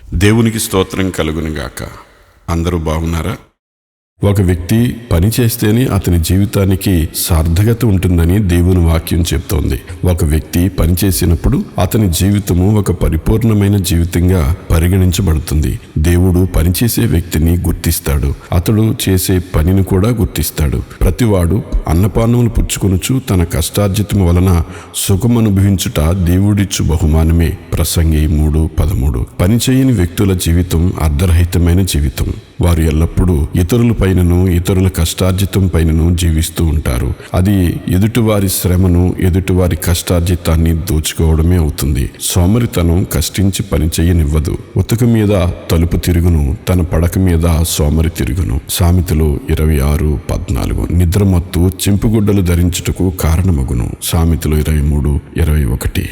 దేవునికి స్తోత్రం కలుగునుగాక. అందరూ బాగున్నారా? ఒక వ్యక్తి పని చేస్తేనే అతని జీవితానికి సార్థకత ఉంటుందని దేవుని వాక్యం చెప్తోంది. ఒక వ్యక్తి పని చేసినప్పుడు అతని జీవితము ఒక పరిపూర్ణమైన జీవితంగా పరిగణించబడుతుంది. దేవుడు పనిచేసే వ్యక్తిని గుర్తిస్తాడు, అతడు చేసే పనిని కూడా గుర్తిస్తాడు. ప్రతివాడు అన్నపానములు పుచ్చుకొనుచు తన కష్టార్జితము వలన సుఖమనుభవించుట దేవుడిచ్చు బహుమానమే. ప్రసంగి 3:13. పని చేయని వ్యక్తుల జీవితం అర్ధరహితమైన జీవితం. వారు ఎల్లప్పుడూ ఇతరుల పైనను ఇతరుల కష్టార్జితం పైనను జీవిస్తూ ఉంటారు. అది ఎదుటివారి శ్రమను ఎదుటివారి కష్టార్జితాన్ని దోచుకోవడమే అవుతుంది. సోమరితనం కష్టించి పని చేయనివ్వదు. ఉతక మీద తలుపు తిరుగును, తన పడక మీద సోమరి తిరుగును. సామెతలు 26:14. నిద్రమత్తు చింపుగుడ్డలు ధరించుటకు కారణమగును. సామెతలు 23:21.